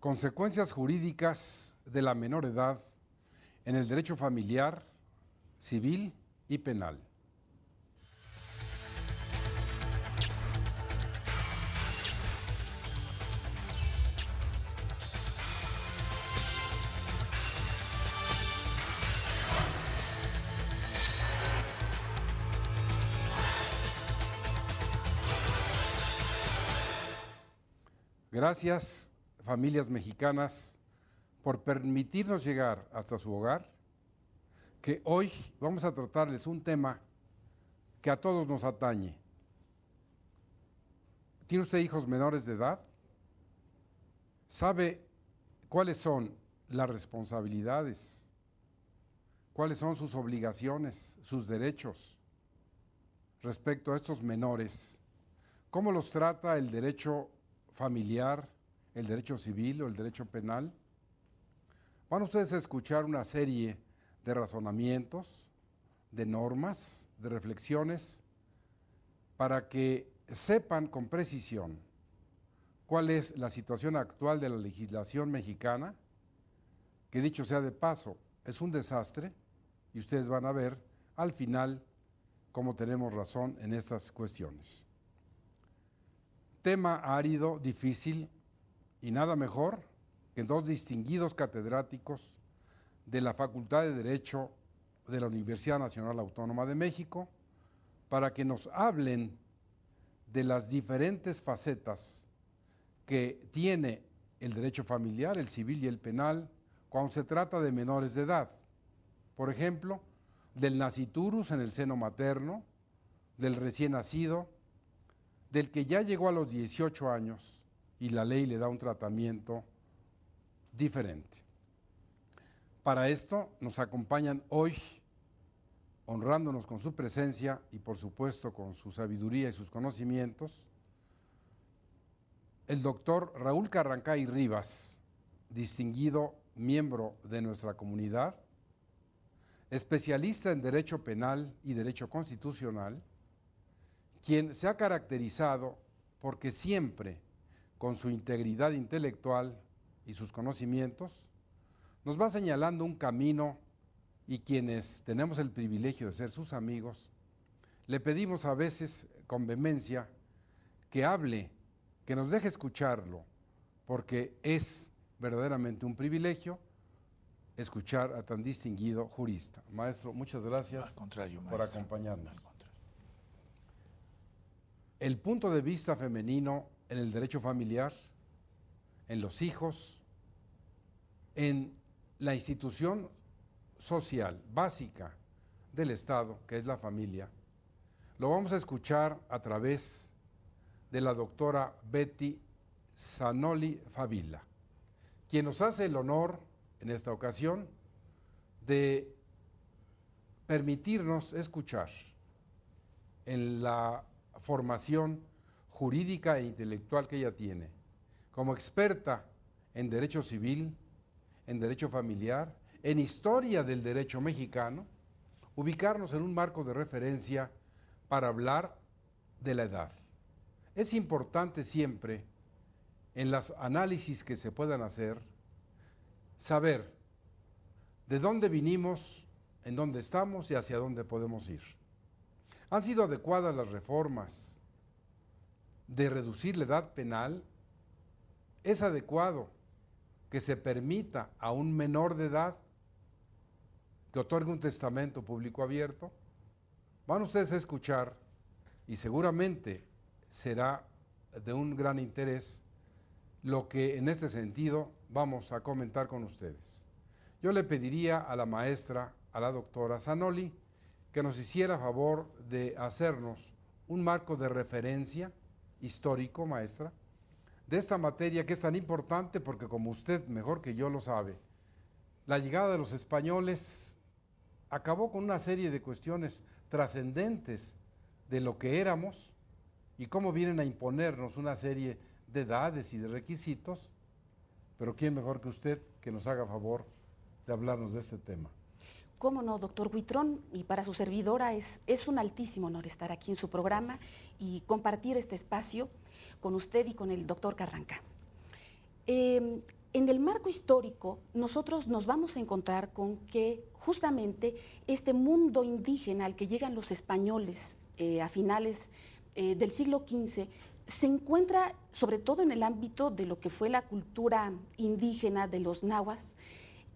Consecuencias jurídicas de la menor edad en el derecho familiar, civil y penal. Gracias, familias mexicanas, por permitirnos llegar hasta su hogar, que hoy vamos a tratarles un tema que a todos nos atañe. ¿Tiene usted hijos menores de edad? ¿Sabe cuáles son las responsabilidades? ¿Cuáles son sus obligaciones, sus derechos respecto a estos menores? ¿Cómo los trata el derecho familiar, el derecho civil o el derecho penal? Van ustedes a escuchar una serie de razonamientos, de normas, de reflexiones, para que sepan con precisión cuál es la situación actual de la legislación mexicana, que dicho sea de paso, es un desastre, y ustedes van a ver al final cómo tenemos razón en estas cuestiones. Tema árido, difícil, y nada mejor que dos distinguidos catedráticos de la Facultad de Derecho de la Universidad Nacional Autónoma de México para que nos hablen de las diferentes facetas que tiene el derecho familiar, el civil y el penal cuando se trata de menores de edad. Por ejemplo, del nasciturus en el seno materno, del recién nacido, del que ya llegó a los 18 años y la ley le da un tratamiento diferente. Para esto nos acompañan hoy, honrándonos con su presencia y por supuesto con su sabiduría y sus conocimientos, el doctor Raúl Carrancay Rivas, distinguido miembro de nuestra comunidad, especialista en Derecho Penal y Derecho Constitucional, quien se ha caracterizado porque siempre, con su integridad intelectual y sus conocimientos, nos va señalando un camino y quienes tenemos el privilegio de ser sus amigos, le pedimos a veces con vehemencia que hable, que nos deje escucharlo, porque es verdaderamente un privilegio escuchar a tan distinguido jurista. Maestro, muchas gracias Al contrario, por maestro. acompañarnos. El punto de vista femenino en el derecho familiar, en los hijos, en la institución social básica del Estado, que es la familia, lo vamos a escuchar a través de la doctora Betty Zanoli Favilla, quien nos hace el honor en esta ocasión de permitirnos escuchar en la formación jurídica e intelectual que ella tiene, como experta en derecho civil, en derecho familiar, en historia del derecho mexicano, ubicarnos en un marco de referencia para hablar de la edad. Es importante siempre, en los análisis que se puedan hacer, saber de dónde vinimos, en dónde estamos y hacia dónde podemos ir. ¿Han sido adecuadas las reformas de reducir la edad penal? ¿Es adecuado que se permita a un menor de edad que otorgue un testamento público abierto? Van ustedes a escuchar, y seguramente será de un gran interés, lo que en este sentido vamos a comentar con ustedes. Yo le pediría a la maestra, a la doctora Zanoli, que nos hiciera favor de hacernos un marco de referencia histórico, maestra, de esta materia que es tan importante porque, como usted mejor que yo lo sabe, la llegada de los españoles acabó con una serie de cuestiones trascendentes de lo que éramos y cómo vienen a imponernos una serie de edades y de requisitos, pero ¿quién mejor que usted que nos haga favor de hablarnos de este tema? Cómo no, doctor Huitrón, y para su servidora es un altísimo honor estar aquí en su programa y compartir este espacio con usted y con el doctor Carranca. En el marco histórico, nosotros nos vamos a encontrar con que justamente este mundo indígena al que llegan los españoles a finales del siglo XV se encuentra sobre todo en el ámbito de lo que fue la cultura indígena de los nahuas,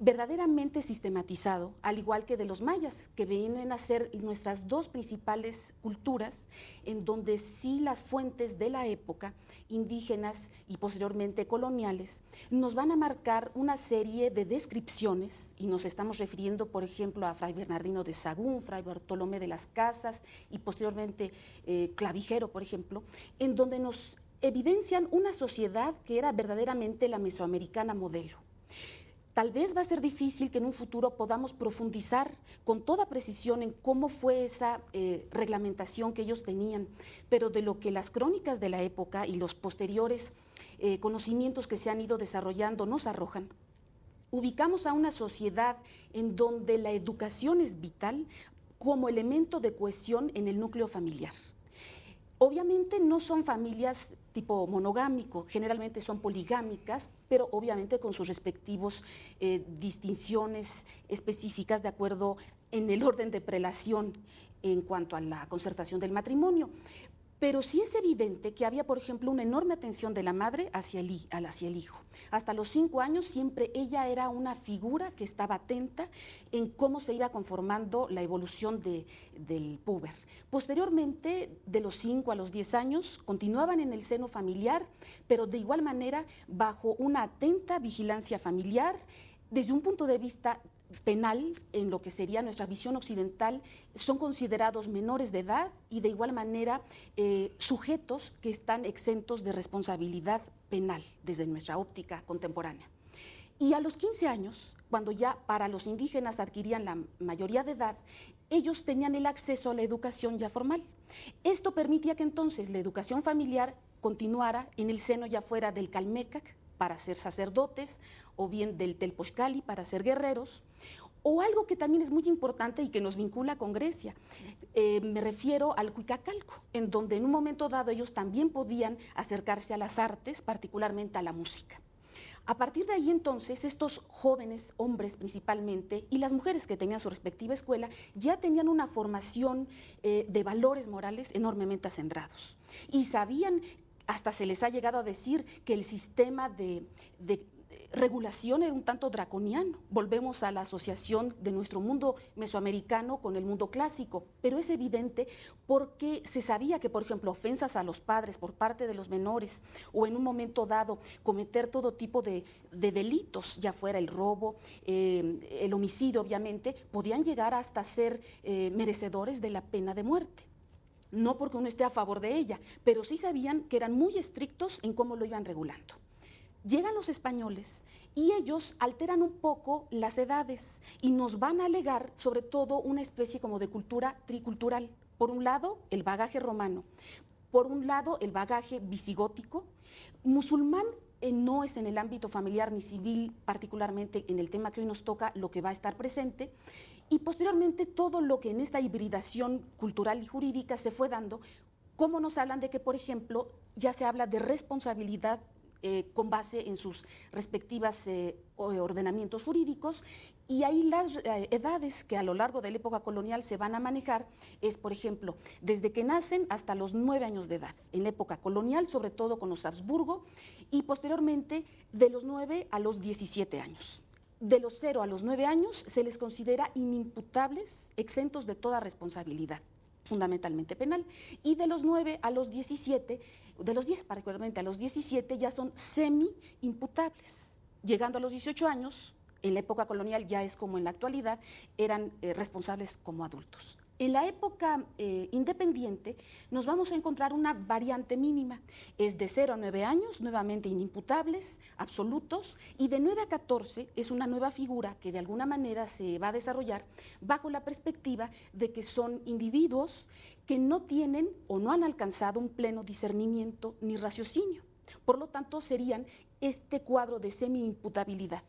verdaderamente sistematizado, al igual que de los mayas, que vienen a ser nuestras dos principales culturas, en donde sí las fuentes de la época, indígenas y posteriormente coloniales, nos van a marcar una serie de descripciones, y nos estamos refiriendo, por ejemplo, a Fray Bernardino de Sahagún, Fray Bartolomé de las Casas y posteriormente Clavijero, por ejemplo, en donde nos evidencian una sociedad que era verdaderamente la mesoamericana modelo. Tal vez va a ser difícil que en un futuro podamos profundizar con toda precisión en cómo fue esa reglamentación que ellos tenían, pero de lo que las crónicas de la época y los posteriores conocimientos que se han ido desarrollando nos arrojan, ubicamos a una sociedad en donde la educación es vital como elemento de cohesión en el núcleo familiar. Obviamente no son familias tipo monogámico, generalmente son poligámicas, pero obviamente con sus respectivos distinciones específicas de acuerdo en el orden de prelación en cuanto a la concertación del matrimonio. Pero sí es evidente que había, por ejemplo, una enorme atención de la madre hacia el hijo. Hasta los 5 años siempre ella era una figura que estaba atenta en cómo se iba conformando la evolución del puber. Posteriormente, de los 5 a los 10 años, continuaban en el seno familiar, pero de igual manera bajo una atenta vigilancia familiar, desde un punto de vista penal, en lo que sería nuestra visión occidental, son considerados menores de edad y de igual manera sujetos que están exentos de responsabilidad penal desde nuestra óptica contemporánea. Y a los 15 años, cuando ya para los indígenas adquirían la mayoría de edad, ellos tenían el acceso a la educación ya formal. Esto permitía que entonces la educación familiar continuara en el seno ya fuera del Calmecac para ser sacerdotes, o bien del Telpochcali para ser guerreros, o algo que también es muy importante y que nos vincula con Grecia, me refiero al Cuicacalco, en donde en un momento dado ellos también podían acercarse a las artes, particularmente a la música. A partir de ahí entonces estos jóvenes, hombres principalmente, y las mujeres que tenían su respectiva escuela, ya tenían una formación de valores morales enormemente acendrados. Y sabían, hasta se les ha llegado a decir que el sistema de regulación era un tanto draconiano. Volvemos a la asociación de nuestro mundo mesoamericano con el mundo clásico, pero es evidente porque se sabía que, por ejemplo, ofensas a los padres por parte de los menores o en un momento dado cometer todo tipo de delitos, ya fuera el robo, el homicidio obviamente, podían llegar hasta ser merecedores de la pena de muerte. No porque uno esté a favor de ella, pero sí sabían que eran muy estrictos en cómo lo iban regulando. Llegan los españoles y ellos alteran un poco las edades y nos van a alegar sobre todo una especie como de cultura tricultural. Por un lado, el bagaje romano, por un lado, el bagaje visigótico, musulmán. No es en el ámbito familiar ni civil, particularmente en el tema que hoy nos toca, lo que va a estar presente, y posteriormente todo lo que en esta hibridación cultural y jurídica se fue dando, como nos hablan de que, por ejemplo, ya se habla de responsabilidad con base en sus respectivas ordenamientos jurídicos, y ahí las edades que a lo largo de la época colonial se van a manejar es, por ejemplo, desde que nacen hasta los 9 años de edad, en la época colonial, sobre todo con los Habsburgo, y posteriormente de los 9 a los 17 años. De los 0 a los 9 años se les considera inimputables, exentos de toda responsabilidad, fundamentalmente penal, y de los 9 a los 17, de los 10 particularmente a los 17 ya son semi-imputables. Llegando a los 18 años, en la época colonial ya es como en la actualidad, eran responsables como adultos. En la época independiente nos vamos a encontrar una variante mínima, es de 0 a 9 años, nuevamente inimputables, absolutos, y de 9 a 14 es una nueva figura que de alguna manera se va a desarrollar bajo la perspectiva de que son individuos que no tienen o no han alcanzado un pleno discernimiento ni raciocinio. Por lo tanto, serían este cuadro de semi-imputabilidad.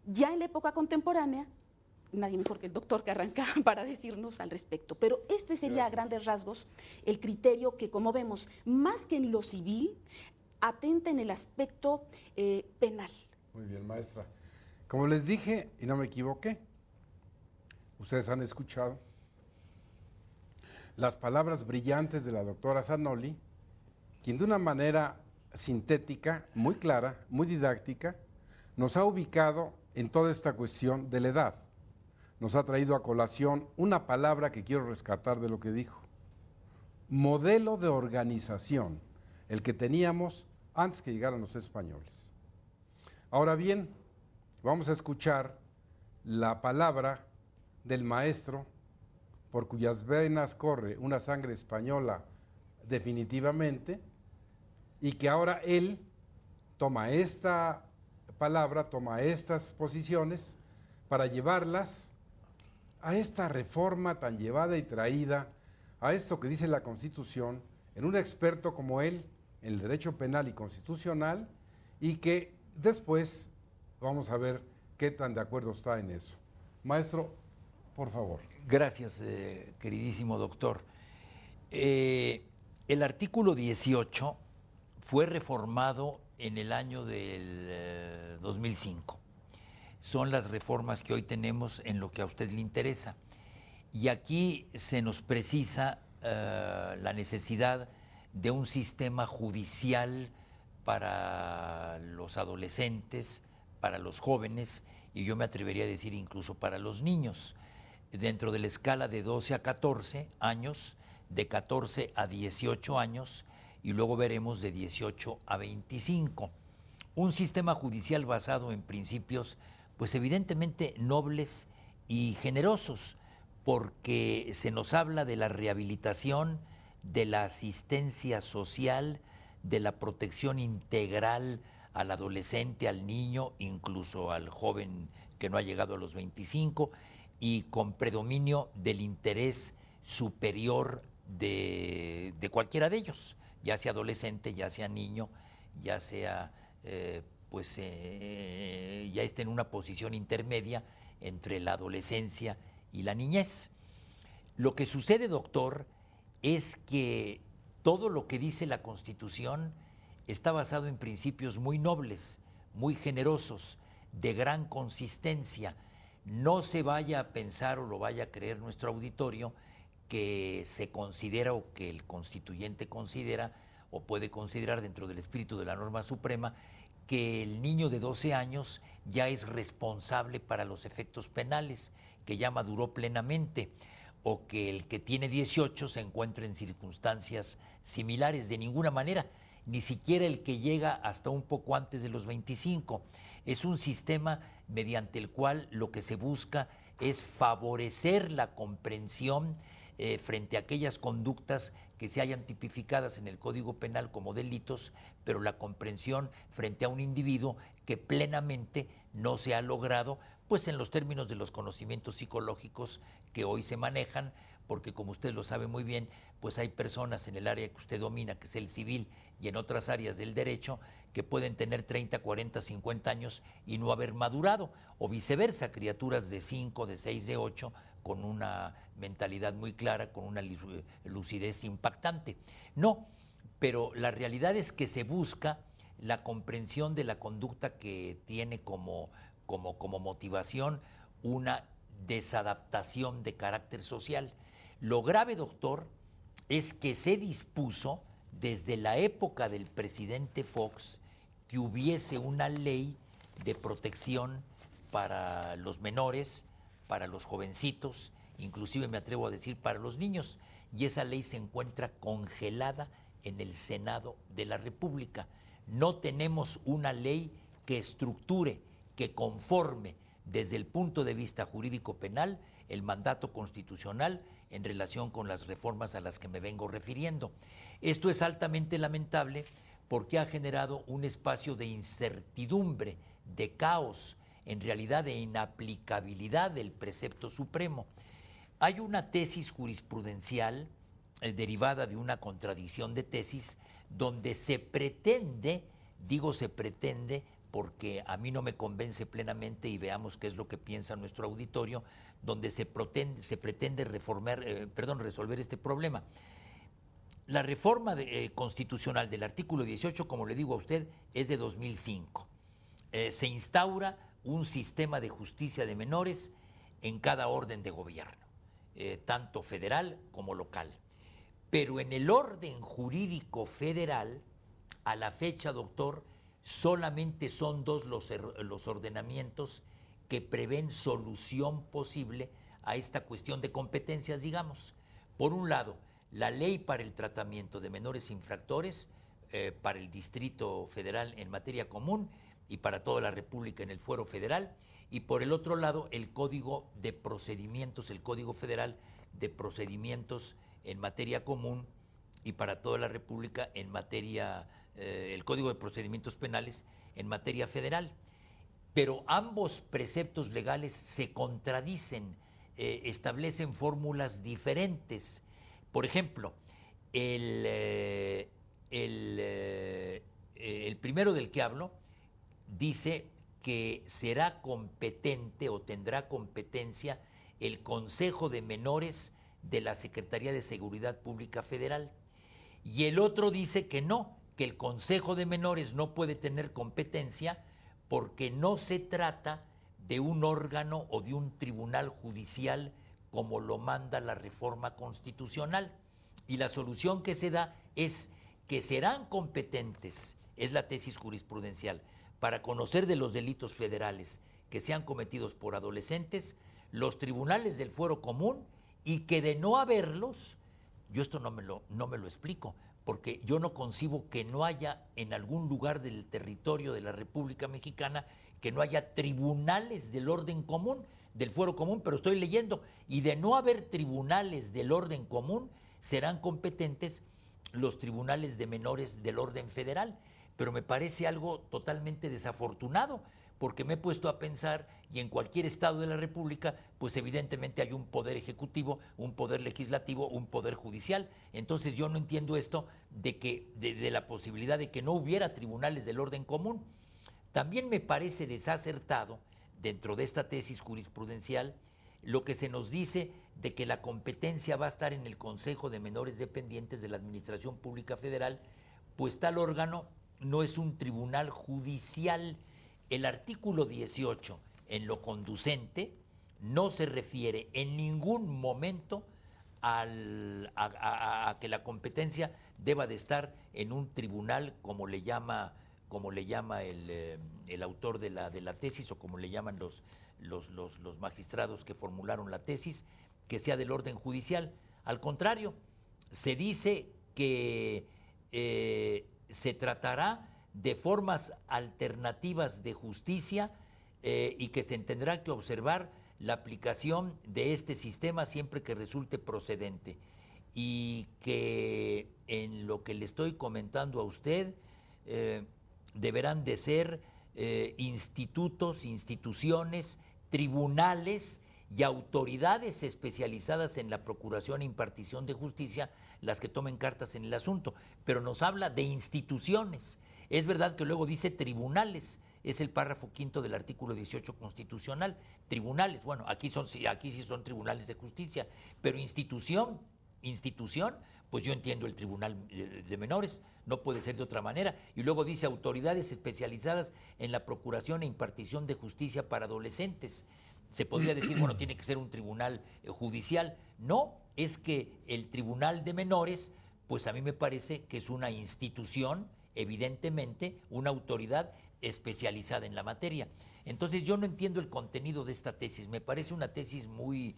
Ya en la época contemporánea, nadie mejor que el doctor Carranca para decirnos al respecto, pero este sería a grandes rasgos el criterio que, como vemos, más que en lo civil, atenta en el aspecto penal. Muy bien, maestra. Como les dije, y no me equivoqué, ustedes han escuchado las palabras brillantes de la doctora Zanoli, quien de una manera sintética, muy clara, muy didáctica, nos ha ubicado en toda esta cuestión de la edad. Nos ha traído a colación una palabra que quiero rescatar de lo que dijo. Modelo de organización, el que teníamos antes que llegaran los españoles. Ahora bien, vamos a escuchar la palabra del maestro por cuyas venas corre una sangre española definitivamente, y que ahora él toma esta palabra, toma estas posiciones para llevarlas a esta reforma tan llevada y traída, a esto que dice la Constitución, en un experto como él en el derecho penal y constitucional, y que después vamos a ver qué tan de acuerdo está en eso. Maestro, por favor. Gracias, queridísimo doctor. El artículo 18 fue reformado en el año del 2005. Son las reformas que hoy tenemos en lo que a usted le interesa. Y aquí se nos precisa la necesidad de un sistema judicial para los adolescentes, para los jóvenes, y yo me atrevería a decir incluso para los niños, dentro de la escala de 12 a 14 años, de 14 a 18 años, y luego veremos de 18 a 25. Un sistema judicial basado en principios, pues evidentemente nobles y generosos, porque se nos habla de la rehabilitación, de la asistencia social, de la protección integral al adolescente, al niño, incluso al joven que no ha llegado a los 25, y con predominio del interés superior de cualquiera de ellos, ya sea adolescente, ya sea niño, ya sea ya esté en una posición intermedia entre la adolescencia y la niñez. Lo que sucede, doctor, es que todo lo que dice la Constitución está basado en principios muy nobles, muy generosos, de gran consistencia. No se vaya a pensar o lo vaya a creer nuestro auditorio que se considera o que el constituyente considera o puede considerar dentro del espíritu de la norma suprema que el niño de 12 años ya es responsable para los efectos penales, que ya maduró plenamente, o que el que tiene 18 se encuentra en circunstancias similares. De ninguna manera, ni siquiera el que llega hasta un poco antes de los 25. Es un sistema mediante el cual lo que se busca es favorecer la comprensión frente a aquellas conductas que se hayan tipificadas en el Código Penal como delitos, pero la comprensión frente a un individuo que plenamente no se ha logrado, pues en los términos de los conocimientos psicológicos que hoy se manejan, porque como usted lo sabe muy bien, pues hay personas en el área que usted domina, que es el civil, y en otras áreas del derecho, que pueden tener 30, 40, 50 años y no haber madurado, o viceversa, criaturas de 5, de 6, de 8, con una mentalidad muy clara, con una lucidez impactante. No, pero la realidad es que se busca la comprensión de la conducta que tiene como motivación una desadaptación de carácter social. Lo grave, doctor, es que se dispuso desde la época del presidente Fox que hubiese una ley de protección para los menores, para los jovencitos, inclusive me atrevo a decir para los niños, y esa ley se encuentra congelada en el Senado de la República. No tenemos una ley que estructure, que conforme desde el punto de vista jurídico penal el mandato constitucional en relación con las reformas a las que me vengo refiriendo. Esto es altamente lamentable porque ha generado un espacio de incertidumbre, de caos, en realidad de inaplicabilidad del precepto supremo. Hay una tesis jurisprudencial derivada de una contradicción de tesis donde se pretende, digo se pretende porque a mí no me convence plenamente y veamos qué es lo que piensa nuestro auditorio, donde se pretende resolver este problema. La reforma constitucional del artículo 18, como le digo a usted, es de 2005. se instaura un sistema de justicia de menores en cada orden de gobierno, tanto federal como local. Pero en el orden jurídico federal, a la fecha, doctor, solamente son dos los ordenamientos que prevén solución posible a esta cuestión de competencias, digamos. Por un lado, la ley para el tratamiento de menores infractores para el Distrito Federal en materia común y para toda la República en el Fuero Federal, y por el otro lado, el Código de Procedimientos, el Código Federal de Procedimientos en materia común y para toda la República en materia, el Código de Procedimientos Penales en materia federal. Pero ambos preceptos legales se contradicen, establecen fórmulas diferentes. Por ejemplo, el primero del que hablo dice que será competente o tendrá competencia el Consejo de Menores de la Secretaría de Seguridad Pública Federal. Y el otro dice que no, que el Consejo de Menores no puede tener competencia porque no se trata de un órgano o de un tribunal judicial como lo manda la reforma constitucional. Y la solución que se da es que serán competentes, es la tesis jurisprudencial, para conocer de los delitos federales que sean cometidos por adolescentes, los tribunales del fuero común, y que de no haberlos, yo esto no me lo explico, porque yo no concibo que no haya en algún lugar del territorio de la República Mexicana que no haya tribunales del orden común, del fuero común, pero estoy leyendo, y de no haber tribunales del orden común, serán competentes los tribunales de menores del orden federal. Pero me parece algo totalmente desafortunado, porque me he puesto a pensar, y en cualquier estado de la República, pues evidentemente hay un poder ejecutivo, un poder legislativo, un poder judicial. Entonces yo no entiendo esto de la posibilidad de que no hubiera tribunales del orden común. También me parece desacertado, dentro de esta tesis jurisprudencial, lo que se nos dice de que la competencia va a estar en el Consejo de Menores Dependientes de la Administración Pública Federal, pues tal órgano no es un tribunal judicial. El artículo 18, en lo conducente, no se refiere en ningún momento a que la competencia deba de estar en un tribunal, como le llama el autor de la tesis, o como le llaman los magistrados que formularon la tesis, que sea del orden judicial. Al contrario, se dice que se tratará de formas alternativas de justicia y que se tendrá que observar la aplicación de este sistema siempre que resulte procedente, y que en lo que le estoy comentando a usted deberán de ser institutos, instituciones, tribunales y autoridades especializadas en la procuración e impartición de justicia las que tomen cartas en el asunto, pero nos habla de instituciones. Es verdad que luego dice tribunales, es el párrafo quinto del artículo 18 constitucional, tribunales, bueno, aquí sí son tribunales de justicia, pero institución, pues yo entiendo el tribunal de menores, no puede ser de otra manera, y luego dice autoridades especializadas en la procuración e impartición de justicia para adolescentes. Se podría decir, bueno, tiene que ser un tribunal judicial. No, es que el tribunal de menores, pues a mí me parece que es una institución, evidentemente, una autoridad especializada en la materia. Entonces yo no entiendo el contenido de esta tesis, me parece una tesis muy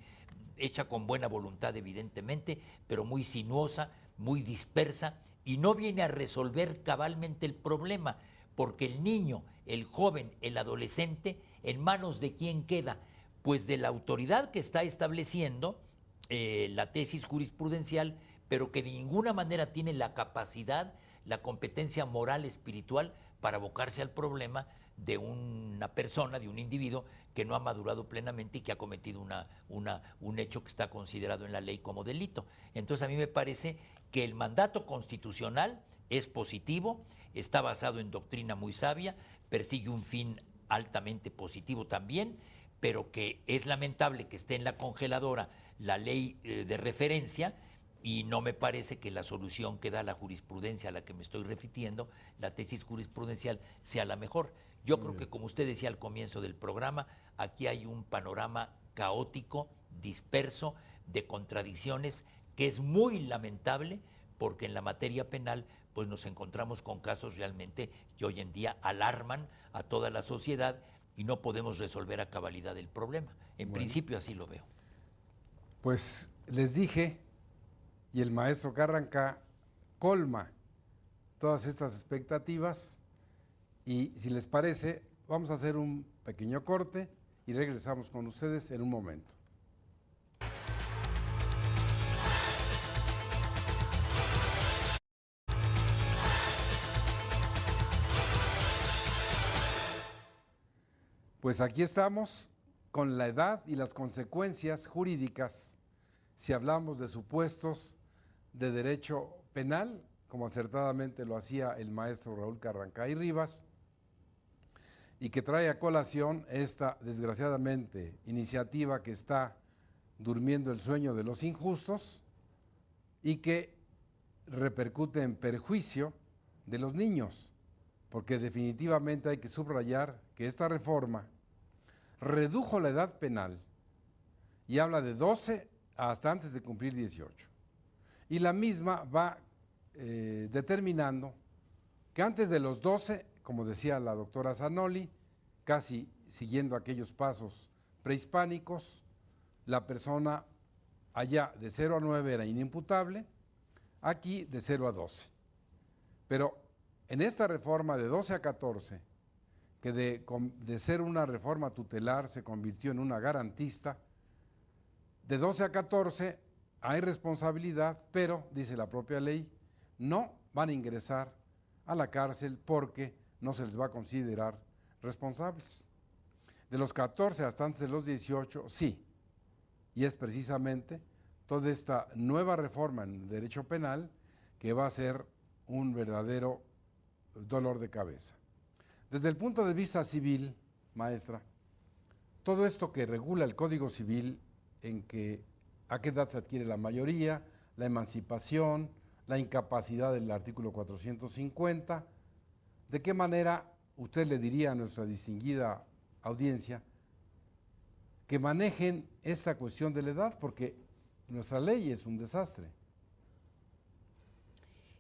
hecha con buena voluntad, evidentemente, pero muy sinuosa, muy dispersa, y no viene a resolver cabalmente el problema, porque el niño, el joven, el adolescente, ¿en manos de quién queda? Pues de la autoridad que está estableciendo la tesis jurisprudencial, pero que de ninguna manera tiene la capacidad, la competencia moral, espiritual, para abocarse al problema de una persona, de un individuo que no ha madurado plenamente y que ha cometido un hecho que está considerado en la ley como delito. Entonces a mí me parece que el mandato constitucional es positivo, está basado en doctrina muy sabia, persigue un fin altamente positivo también, pero que es lamentable que esté en la congeladora la ley de referencia, y no me parece que la solución que da la jurisprudencia a la que me estoy refiriendo, la tesis jurisprudencial, sea la mejor. Yo Muy creo bien. que, como usted decía al comienzo del programa, aquí hay un panorama caótico, disperso, de contradicciones, que es muy lamentable, porque en la materia penal pues nos encontramos con casos realmente que hoy en día alarman a toda la sociedad y no podemos resolver a cabalidad el problema. En Bueno, principio así lo veo. pues les dije, y el maestro Carranca colma todas estas expectativas, y si les parece, vamos a hacer un pequeño corte y regresamos con ustedes en un momento. Pues aquí estamos con la edad y las consecuencias jurídicas si hablamos de supuestos de derecho penal, como acertadamente lo hacía el maestro Raúl Carrancay Rivas, y que trae a colación esta, desgraciadamente, iniciativa que está durmiendo el sueño de los injustos y que repercute en perjuicio de los niños, porque definitivamente hay que subrayar que esta reforma redujo la edad penal y habla de 12 hasta antes de cumplir 18. Y la misma va determinando que antes de los 12, como decía la doctora Zanoli, casi siguiendo aquellos pasos prehispánicos, la persona allá de 0 a 9 era inimputable, aquí de 0 a 12. Pero en esta reforma de 12 a 14, que de ser una reforma tutelar se convirtió en una garantista, de 12 a 14 hay responsabilidad, pero, dice la propia ley, no van a ingresar a la cárcel porque no se les va a considerar responsables. De los 14 hasta antes de los 18, sí, y es precisamente toda esta nueva reforma en el derecho penal que va a ser un verdadero dolor de cabeza. Desde el punto de vista civil, maestra, todo esto que regula el Código Civil, en que a qué edad se adquiere la mayoría, la emancipación, la incapacidad del artículo 450, ¿de qué manera usted le diría a nuestra distinguida audiencia que manejen esta cuestión de la edad? Porque nuestra ley es un desastre.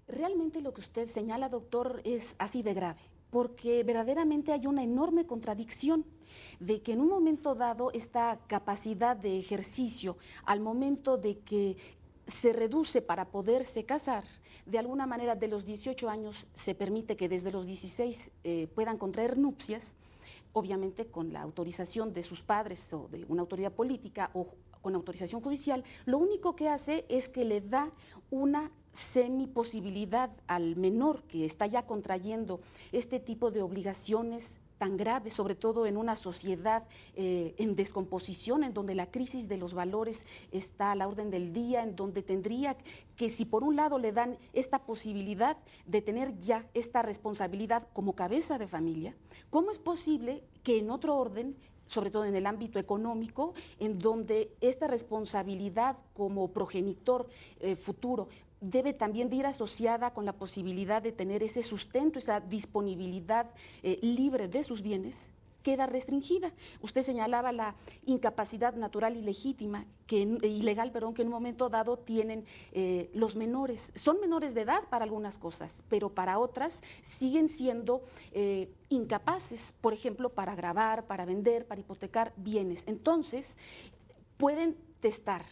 Realmente lo que usted señala, doctor, es así de grave, porque verdaderamente hay una enorme contradicción de que en un momento dado esta capacidad de ejercicio, al momento de que se reduce para poderse casar, de alguna manera de los 18 años se permite que desde los 16 puedan contraer nupcias, obviamente con la autorización de sus padres o de una autoridad política o con autorización judicial. Lo único que hace es que le da una semiposibilidad al menor que está ya contrayendo este tipo de obligaciones tan graves, sobre todo en una sociedad en descomposición, en donde la crisis de los valores está a la orden del día, en donde tendría que, si por un lado le dan esta posibilidad de tener ya esta responsabilidad como cabeza de familia, ¿cómo es posible que en otro orden, sobre todo en el ámbito económico, en donde esta responsabilidad como progenitor futuro debe también de ir asociada con la posibilidad de tener ese sustento, esa disponibilidad libre de sus bienes, queda restringida? Usted señalaba la incapacidad natural y legítima, ilegal, que en un momento dado tienen los menores. Son menores de edad para algunas cosas, pero para otras siguen siendo incapaces, por ejemplo, para gravar, para vender, para hipotecar bienes. Entonces, pueden testar,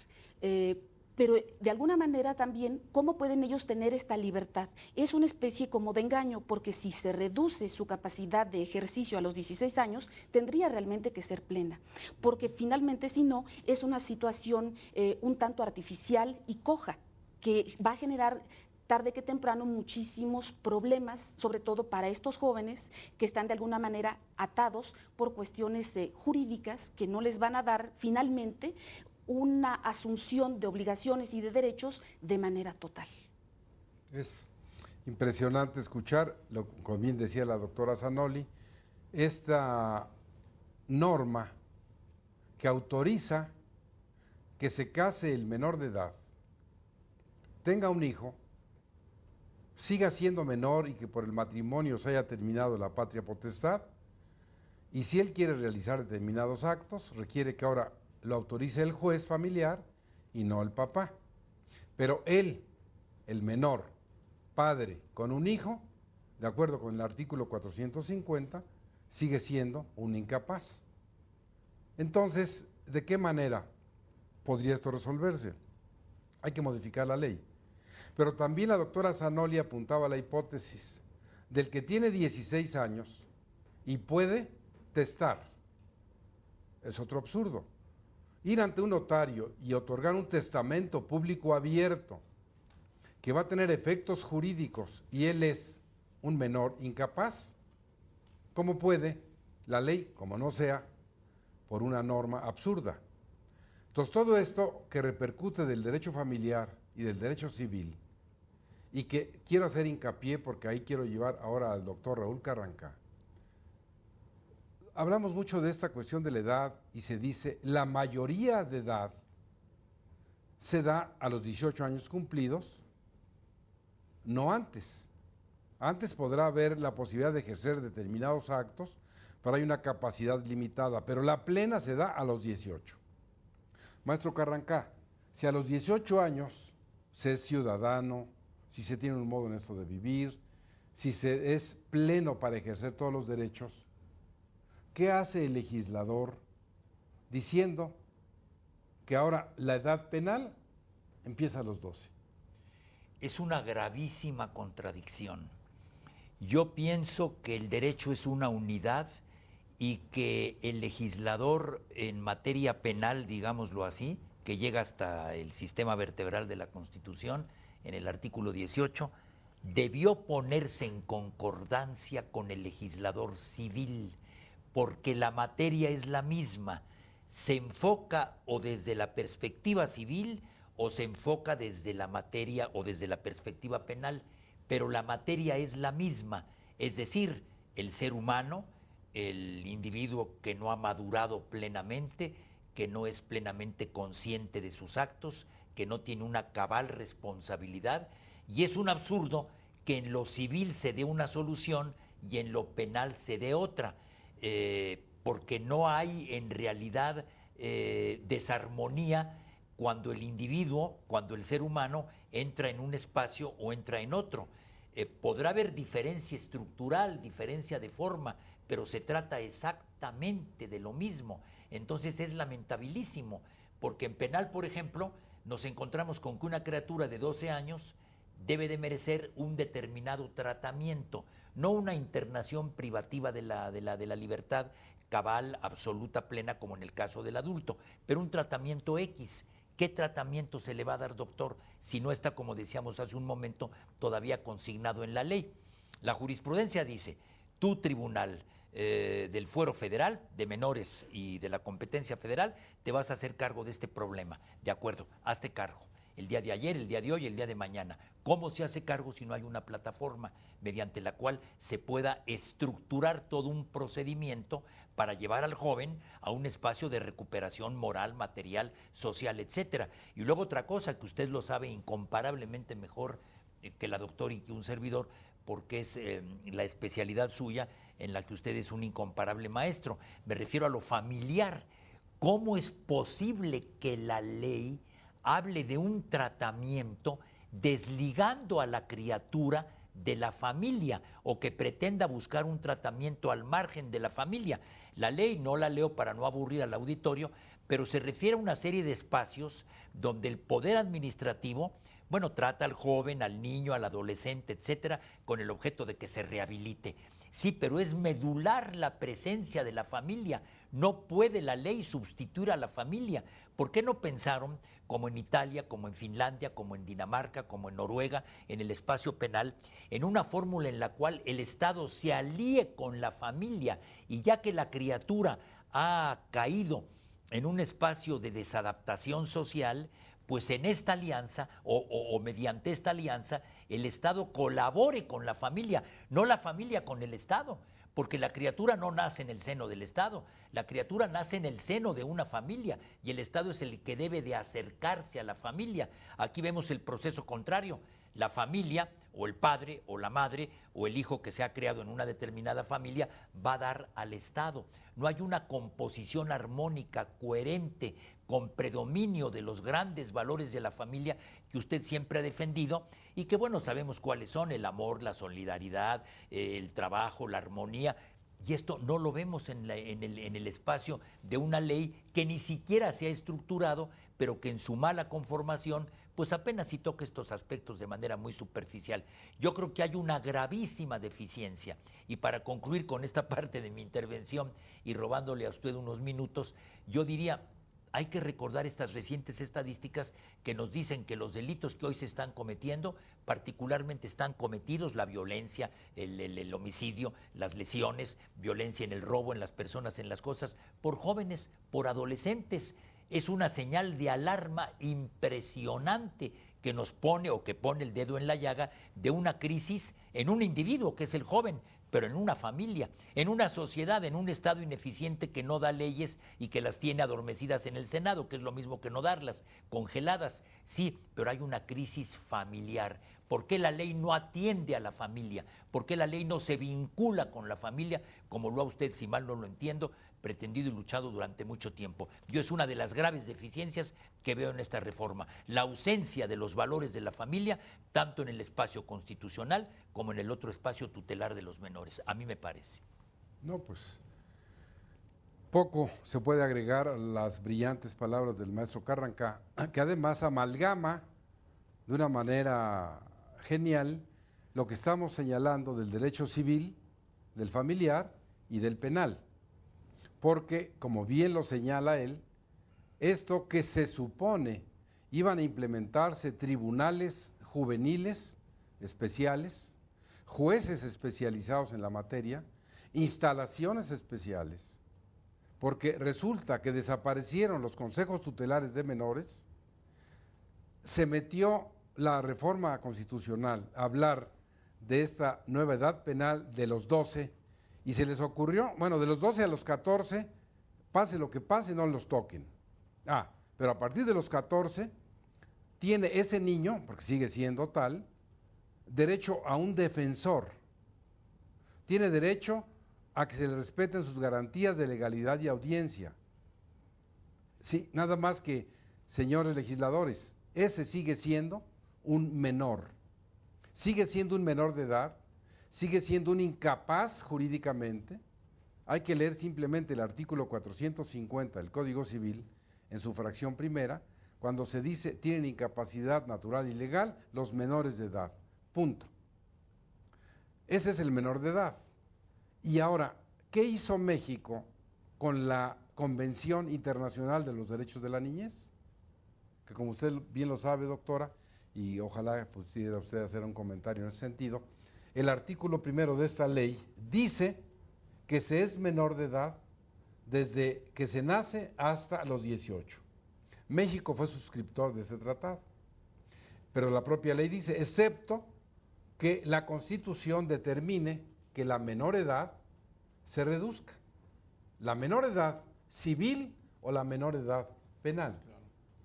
pero de alguna manera también, ¿cómo pueden ellos tener esta libertad? Es una especie como de engaño, porque si se reduce su capacidad de ejercicio a los 16 años, tendría realmente que ser plena, porque finalmente si no, es una situación un tanto artificial y coja, que va a generar tarde que temprano muchísimos problemas, sobre todo para estos jóvenes que están de alguna manera atados por cuestiones jurídicas que no les van a dar finalmente una asunción de obligaciones y de derechos de manera total. Es impresionante escuchar, como bien decía la doctora Zanoli, esta norma que autoriza que se case el menor de edad, tenga un hijo, siga siendo menor y que por el matrimonio se haya terminado la patria potestad, Y si él quiere realizar determinados actos, requiere que ahora lo autorice el juez familiar y no el papá. Pero él, el menor, padre con un hijo, de acuerdo con el artículo 450, sigue siendo un incapaz. Entonces, ¿de qué manera podría esto resolverse? Hay que modificar la ley. Pero también la doctora Zanoli apuntaba a la hipótesis del que tiene 16 años y puede testar. Es otro absurdo. Ir ante un notario y otorgar un testamento público abierto que va a tener efectos jurídicos y él es un menor incapaz, ¿cómo puede la ley, como no sea por una norma absurda? Entonces todo esto que repercute del derecho familiar y del derecho civil, y que quiero hacer hincapié porque ahí quiero llevar ahora al doctor Raúl Carrancá. Hablamos mucho de esta cuestión de la edad y se dice la mayoría de edad se da a los 18 años cumplidos, no antes. Antes podrá haber la posibilidad de ejercer determinados actos, pero hay una capacidad limitada, pero la plena se da a los 18. Maestro Carrancá, si a los 18 años se es ciudadano, si se tiene un modo honesto de vivir, si se es pleno para ejercer todos los derechos, ¿qué hace el legislador diciendo que ahora la edad penal empieza a los 12? Es una gravísima contradicción. Yo pienso que el derecho es una unidad y que el legislador en materia penal, digámoslo así, que llega hasta el sistema vertebral de la Constitución, en el artículo 18, debió ponerse en concordancia con el legislador civil, porque la materia es la misma. Se enfoca o desde la perspectiva civil o se enfoca desde la materia o desde la perspectiva penal, pero la materia es la misma, es decir, el ser humano, el individuo que no ha madurado plenamente, que no es plenamente consciente de sus actos, que no tiene una cabal responsabilidad, y es un absurdo que en lo civil se dé una solución y en lo penal se dé otra, porque no hay en realidad desarmonía cuando el individuo, cuando el ser humano entra en un espacio o entra en otro. Podrá haber diferencia estructural, diferencia de forma, pero se trata exactamente de lo mismo. Entonces es lamentabilísimo, porque en penal, por ejemplo, nos encontramos con que una criatura de 12 años debe de merecer un determinado tratamiento, no una internación privativa de la libertad cabal, absoluta, plena, como en el caso del adulto, pero un tratamiento X. ¿Qué tratamiento se le va a dar, doctor, si no está, como decíamos hace un momento, todavía consignado en la ley? La jurisprudencia dice, tu tribunal del fuero federal, de menores y de la competencia federal, te vas a hacer cargo de este problema. De acuerdo, hazte cargo. El día de ayer, el día de hoy, el día de mañana. ¿Cómo se hace cargo si no hay una plataforma mediante la cual se pueda estructurar todo un procedimiento para llevar al joven a un espacio de recuperación moral, material, social, etcétera? Y luego otra cosa que usted lo sabe incomparablemente mejor que la doctora y que un servidor, porque es la especialidad suya en la que usted es un incomparable maestro. Me refiero a lo familiar. ¿Cómo es posible que la ley hable de un tratamiento desligando a la criatura de la familia o que pretenda buscar un tratamiento al margen de la familia? La ley, no la leo para no aburrir al auditorio, pero se refiere a una serie de espacios donde el poder administrativo, bueno, trata al joven, al niño, al adolescente, etcétera, con el objeto de que se rehabilite. Sí, pero es medular la presencia de la familia. No puede la ley sustituir a la familia. ¿Por qué no pensaron, como en Italia, como en Finlandia, como en Dinamarca, como en Noruega, en el espacio penal, en una fórmula en la cual el Estado se alíe con la familia y ya que la criatura ha caído en un espacio de desadaptación social, pues en esta alianza o mediante esta alianza el Estado colabore con la familia, no la familia con el Estado, porque la criatura no nace en el seno del Estado, la criatura nace en el seno de una familia y el Estado es el que debe de acercarse a la familia. Aquí vemos el proceso contrario, La familia, o el padre, o la madre, o el hijo que se ha creado en una determinada familia, va a dar al Estado. No hay una composición armónica, coherente, con predominio de los grandes valores de la familia que usted siempre ha defendido y que, bueno, sabemos cuáles son: el amor, la solidaridad, el trabajo, la armonía. Y esto no lo vemos en el espacio de una ley que ni siquiera se ha estructurado, pero que en su mala conformación pues apenas si toca estos aspectos de manera muy superficial. Yo creo que hay una gravísima deficiencia. Y para concluir con esta parte de mi intervención y robándole a usted unos minutos, yo diría, hay que recordar estas recientes estadísticas que nos dicen que los delitos que hoy se están cometiendo, particularmente están cometidos, la violencia, el homicidio, las lesiones, violencia en el robo, en las personas, en las cosas, por jóvenes, por adolescentes. Es una señal de alarma impresionante que nos pone o que pone el dedo en la llaga de una crisis en un individuo que es el joven, pero en una familia, en una sociedad, en un Estado ineficiente que no da leyes y que las tiene adormecidas en el Senado, que es lo mismo que no darlas, congeladas. Sí, pero hay una crisis familiar. ¿Por qué la ley no atiende a la familia? ¿Por qué la ley no se vincula con la familia, como lo ha usted, si mal no lo entiendo, pretendido y luchado durante mucho tiempo? Yo es una de las graves deficiencias que veo en esta reforma, la ausencia de los valores de la familia, tanto en el espacio constitucional como en el otro espacio tutelar de los menores, a mí me parece. No, pues poco se puede agregar a las brillantes palabras del maestro Carranca, que además amalgama de una manera genial lo que estamos señalando del derecho civil, del familiar y del penal. Porque, como bien lo señala él, esto que se supone iban a implementarse tribunales juveniles especiales, jueces especializados en la materia, instalaciones especiales, porque resulta que desaparecieron los consejos tutelares de menores, se metió la reforma constitucional a hablar de esta nueva edad penal de los 12, y se les ocurrió, bueno, de los 12 a los 14, pase lo que pase, no los toquen. Pero a partir de los 14, tiene ese niño, porque sigue siendo tal, derecho a un defensor. Tiene derecho a que se le respeten sus garantías de legalidad y audiencia. Sí, nada más que, señores legisladores, ese sigue siendo un menor. Sigue siendo un menor de edad, sigue siendo un incapaz jurídicamente. Hay que leer simplemente el artículo 450 del Código Civil en su fracción primera, cuando se dice tienen incapacidad natural y legal los menores de edad, punto. Ese es el menor de edad. Y ahora, ¿qué hizo México con la Convención Internacional de los Derechos de la Niñez? Que como usted bien lo sabe, doctora, y ojalá pudiera usted hacer un comentario en ese sentido, el artículo primero de esta ley dice que se es menor de edad desde que se nace hasta los 18. México fue suscriptor de este tratado, pero la propia ley dice, excepto que la Constitución determine que la menor edad se reduzca, la menor edad civil o la menor edad penal.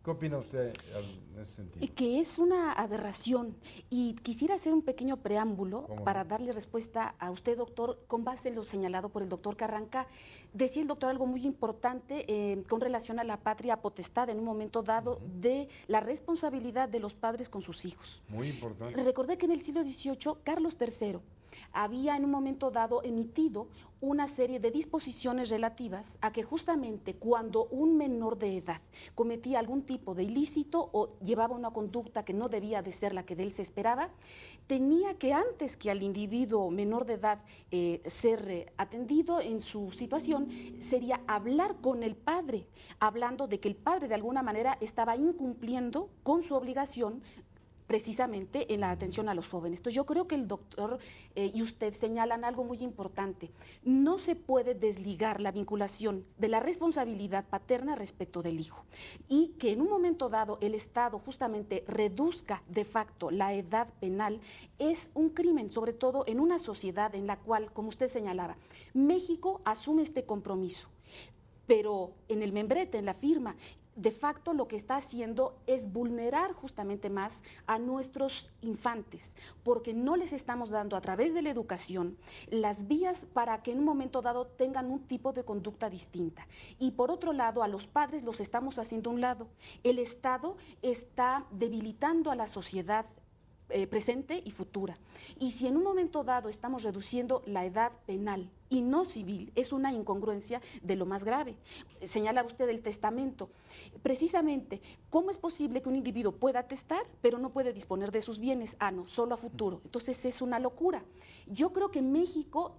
¿Qué opina usted en ese sentido? Que es una aberración, y quisiera hacer un pequeño preámbulo para darle respuesta a usted, doctor, con base en lo señalado por el doctor Carranca. Decía el doctor algo muy importante con relación a la patria potestad en un momento dado de la responsabilidad de los padres con sus hijos. Muy importante. Recordé que en el siglo XVIII, Carlos III había en un momento dado emitido una serie de disposiciones relativas a que justamente cuando un menor de edad cometía algún tipo de ilícito o llevaba una conducta que no debía de ser la que de él se esperaba, tenía que, antes que al individuo menor de edad ser atendido en su situación, sería hablar con el padre, hablando de que el padre de alguna manera estaba incumpliendo con su obligación precisamente en la atención a los jóvenes. Entonces yo creo que el doctor y usted señalan algo muy importante. No se puede desligar la vinculación de la responsabilidad paterna respecto del hijo, y que en un momento dado el Estado justamente reduzca de facto la edad penal es un crimen, sobre todo en una sociedad en la cual, como usted señalaba, México asume este compromiso, pero en el membrete, en la firma, de facto lo que está haciendo es vulnerar justamente más a nuestros infantes, porque no les estamos dando a través de la educación las vías para que en un momento dado tengan un tipo de conducta distinta. Y por otro lado, a los padres los estamos haciendo a un lado. El Estado está debilitando a la sociedad presente y futura. Y si en un momento dado estamos reduciendo la edad penal y no civil, es una incongruencia de lo más grave. Señala usted el testamento. Precisamente, ¿cómo es posible que un individuo pueda testar, pero no puede disponer de sus bienes? Ah, no, solo a futuro. Entonces es una locura. Yo creo que México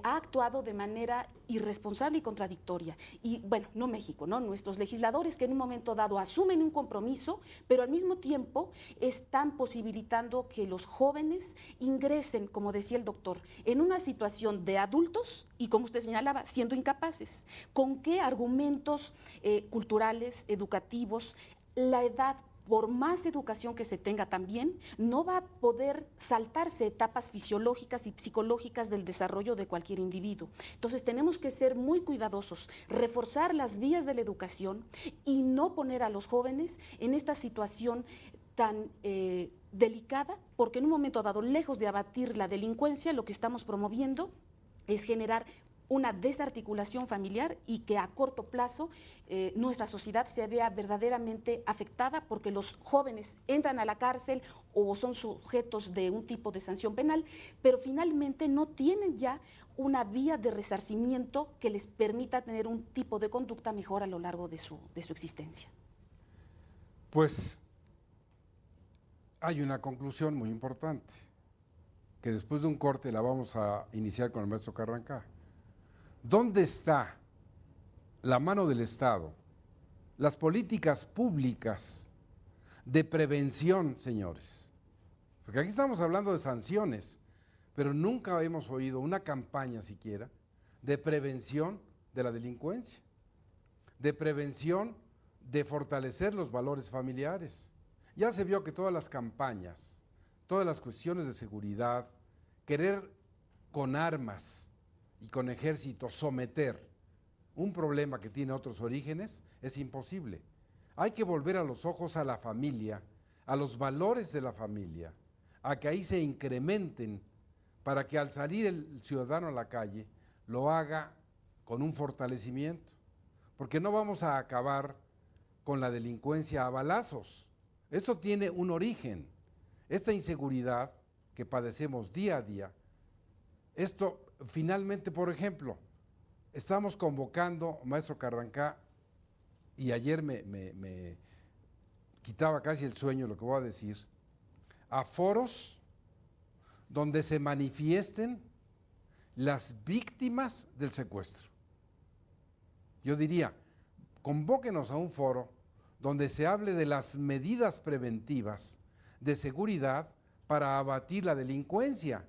ha actuado de manera irresponsable y contradictoria. Y bueno, no México, ¿no? Nuestros legisladores que en un momento dado asumen un compromiso, pero al mismo tiempo están posibilitando que los jóvenes ingresen, como decía el doctor, en una situación de adultos y, como usted señalaba, siendo incapaces. ¿Con qué argumentos culturales, educativos, la edad, por más educación que se tenga también, no va a poder saltarse etapas fisiológicas y psicológicas del desarrollo de cualquier individuo? Entonces tenemos que ser muy cuidadosos, reforzar las vías de la educación y no poner a los jóvenes en esta situación tan delicada, porque en un momento dado, lejos de abatir la delincuencia, lo que estamos promoviendo es generar una desarticulación familiar y que a corto plazo nuestra sociedad se vea verdaderamente afectada, porque los jóvenes entran a la cárcel o son sujetos de un tipo de sanción penal, pero finalmente no tienen ya una vía de resarcimiento que les permita tener un tipo de conducta mejor a lo largo de su existencia. Pues hay una conclusión muy importante, que después de un corte la vamos a iniciar con el maestro Carrancá. ¿Dónde está la mano del Estado, las políticas públicas de prevención, señores? Porque aquí estamos hablando de sanciones, pero nunca hemos oído una campaña siquiera de prevención de la delincuencia, de prevención de fortalecer los valores familiares. Ya se vio que todas las campañas, todas las cuestiones de seguridad, querer con armas y con ejército someter un problema que tiene otros orígenes, es imposible. Hay que volver a los ojos a la familia, a los valores de la familia, a que ahí se incrementen, para que al salir el ciudadano a la calle lo haga con un fortalecimiento, porque no vamos a acabar con la delincuencia a balazos. Esto tiene un origen, esta inseguridad que padecemos día a día. Esto finalmente, por ejemplo, estamos convocando, maestro Carrancá, y ayer me quitaba casi el sueño lo que voy a decir, a foros donde se manifiesten las víctimas del secuestro. Yo diría, convóquenos a un foro donde se hable de las medidas preventivas de seguridad para abatir la delincuencia,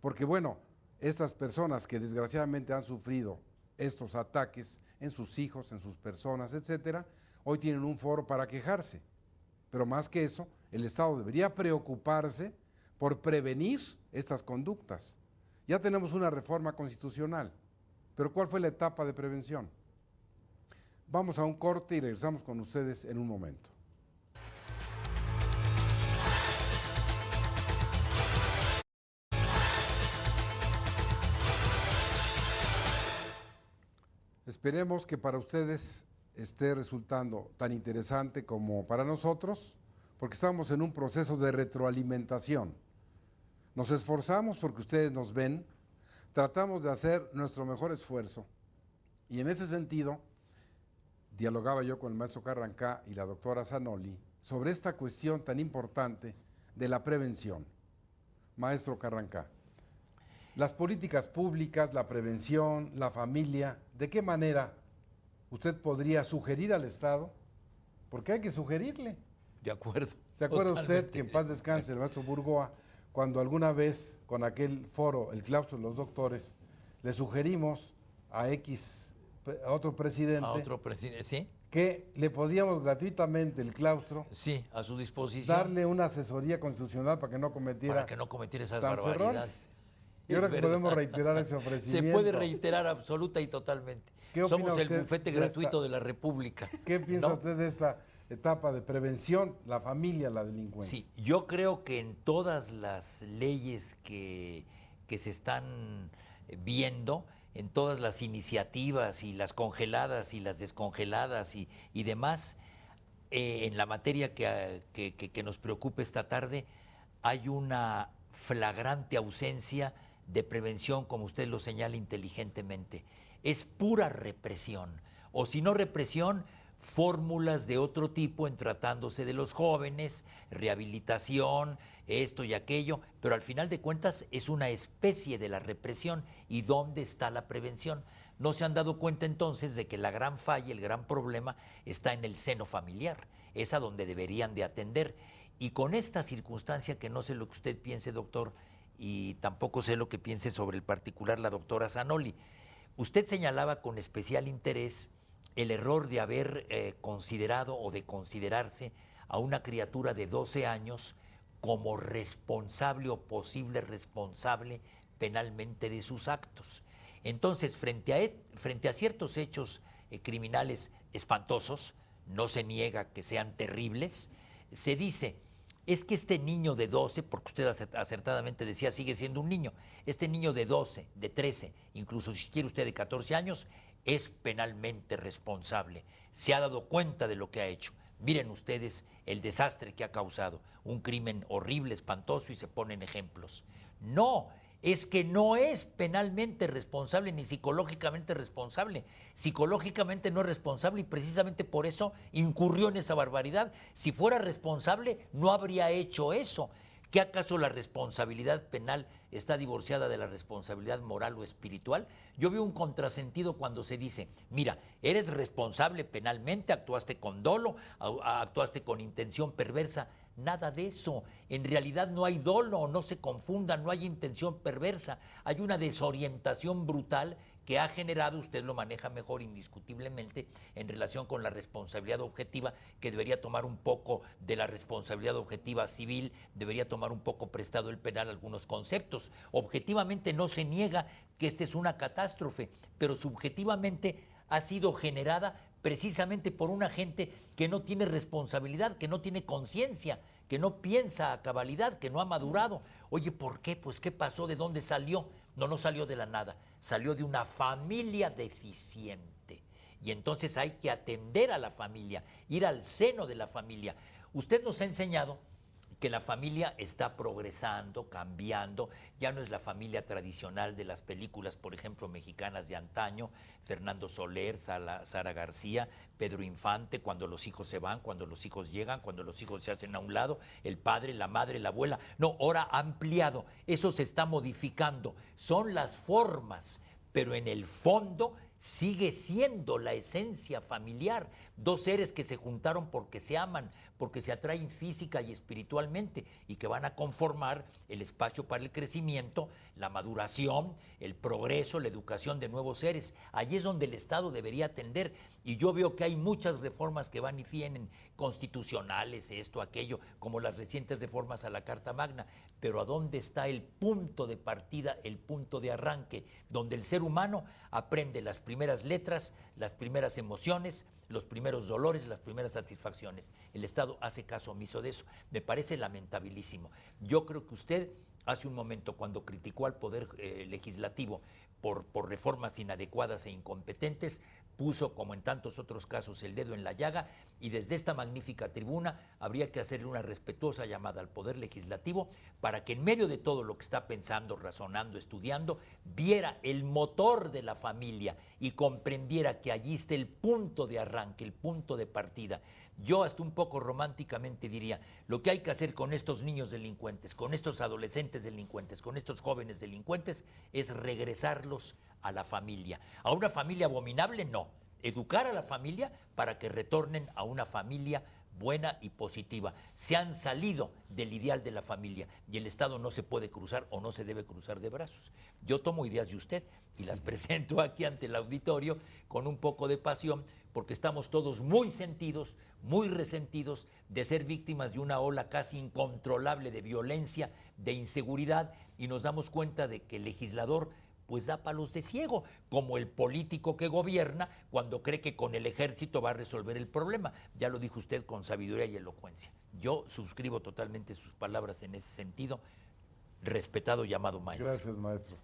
porque bueno, estas personas que desgraciadamente han sufrido estos ataques en sus hijos, en sus personas, etcétera, hoy tienen un foro para quejarse. Pero más que eso, el Estado debería preocuparse por prevenir estas conductas. Ya tenemos una reforma constitucional, pero ¿cuál fue la etapa de prevención? Vamos a un corte y regresamos con ustedes en un momento. Esperemos que para ustedes esté resultando tan interesante como para nosotros, porque estamos en un proceso de retroalimentación. Nos esforzamos porque ustedes nos ven, tratamos de hacer nuestro mejor esfuerzo, y en ese sentido dialogaba yo con el maestro Carrancá y la doctora Zanoli sobre esta cuestión tan importante de la prevención. Maestro Carrancá, las políticas públicas, la prevención, la familia, ¿de qué manera usted podría sugerir al Estado? Porque hay que sugerirle. De acuerdo. ¿Se acuerda totalmente. usted que en paz descanse el maestro Burgoa, cuando alguna vez con aquel foro, el claustro de los doctores, le sugerimos a otro presidente, ¿sí? que le podíamos gratuitamente el claustro, Sí, a su disposición. darle una asesoría constitucional para que no cometiera esas tantos barbaridades. errores? Y ahora que podemos reiterar ese Se ofrecimiento. puede reiterar absoluta y totalmente. ¿Qué opina Somos el usted bufete de gratuito de la República. ¿Qué piensa ¿no? usted de esta etapa de prevención, la familia, la delincuencia? Sí, yo creo que en todas las leyes que se están viendo, en todas las iniciativas y las congeladas y las descongeladas y demás, en la materia que nos preocupa esta tarde, hay una flagrante ausencia de prevención, como usted lo señala inteligentemente. Es pura represión, o si no represión, fórmulas de otro tipo en tratándose de los jóvenes, rehabilitación, esto y aquello, pero al final de cuentas es una especie de la represión. ¿Y dónde está la prevención? No se han dado cuenta entonces de que la gran falla, el gran problema está en el seno familiar, es a donde deberían de atender. Y con esta circunstancia, que no sé lo que usted piense, doctor, y tampoco sé lo que piense sobre el particular la doctora Zanoli, usted señalaba con especial interés el error de haber considerado o de considerarse a una criatura de 12 años como responsable o posible responsable penalmente de sus actos. Entonces, frente a ciertos hechos criminales espantosos, no se niega que sean terribles, se dice, es que este niño de 12, porque usted acertadamente decía, sigue siendo un niño, este niño de 12, de 13, incluso si quiere usted de 14 años, es penalmente responsable, se ha dado cuenta de lo que ha hecho. Miren ustedes el desastre que ha causado, un crimen horrible, espantoso, y se ponen ejemplos. No, es que no es penalmente responsable ni psicológicamente responsable. Psicológicamente no es responsable y precisamente por eso incurrió en esa barbaridad. Si fuera responsable, no habría hecho eso. ¿Qué acaso la responsabilidad penal está divorciada de la responsabilidad moral o espiritual? Yo veo un contrasentido cuando se dice, mira, eres responsable penalmente, actuaste con dolo, actuaste con intención perversa. Nada de eso. En realidad no hay dolo, no se confundan, no hay intención perversa. Hay una desorientación brutal que ha generado, usted lo maneja mejor indiscutiblemente, en relación con la responsabilidad objetiva, que debería tomar un poco de la responsabilidad objetiva civil, debería tomar un poco prestado el penal algunos conceptos. Objetivamente no se niega que esta es una catástrofe, pero subjetivamente ha sido generada precisamente por una gente que no tiene responsabilidad, que no tiene conciencia, que no piensa a cabalidad, que no ha madurado. Oye, ¿por qué? Pues ¿qué pasó? ¿De dónde salió? No salió de la nada, salió de una familia deficiente. Y entonces hay que atender a la familia, ir al seno de la familia. Usted nos ha enseñado que la familia está progresando, cambiando, ya no es la familia tradicional de las películas, por ejemplo, mexicanas de antaño, Fernando Soler, Sara García, Pedro Infante, cuando los hijos se van, cuando los hijos llegan, cuando los hijos se hacen a un lado, el padre, la madre, la abuela. No, ahora ha ampliado, eso se está modificando, son las formas, pero en el fondo sigue siendo la esencia familiar, dos seres que se juntaron porque se aman, porque se atraen física y espiritualmente y que van a conformar el espacio para el crecimiento, la maduración, el progreso, la educación de nuevos seres. Allí es donde el Estado debería atender, y yo veo que hay muchas reformas que van y vienen, constitucionales, esto, aquello, como las recientes reformas a la Carta Magna, pero ¿a dónde está el punto de partida, el punto de arranque, donde el ser humano aprende las primeras letras, las primeras emociones, los primeros dolores, las primeras satisfacciones? El Estado hace caso omiso de eso. Me parece lamentabilísimo. Yo creo que usted, hace un momento, cuando criticó al Poder Legislativo por reformas inadecuadas e incompetentes, puso, como en tantos otros casos, el dedo en la llaga, y desde esta magnífica tribuna habría que hacerle una respetuosa llamada al Poder Legislativo para que en medio de todo lo que está pensando, razonando, estudiando, viera el motor de la familia y comprendiera que allí está el punto de arranque, el punto de partida. Yo hasta un poco románticamente diría, lo que hay que hacer con estos niños delincuentes, con estos adolescentes delincuentes, con estos jóvenes delincuentes, es regresarlos a la familia. ¿A una familia abominable? No. Educar a la familia para que retornen a una familia buena y positiva. Se han salido del ideal de la familia y el Estado no se puede cruzar o no se debe cruzar de brazos. Yo tomo ideas de usted y las presento aquí ante el auditorio con un poco de pasión, porque estamos todos muy sentidos, muy resentidos de ser víctimas de una ola casi incontrolable de violencia, de inseguridad, y nos damos cuenta de que el legislador pues da palos de ciego, como el político que gobierna cuando cree que con el ejército va a resolver el problema. Ya lo dijo usted con sabiduría y elocuencia. Yo suscribo totalmente sus palabras en ese sentido, respetado llamado maestro. Gracias, maestro.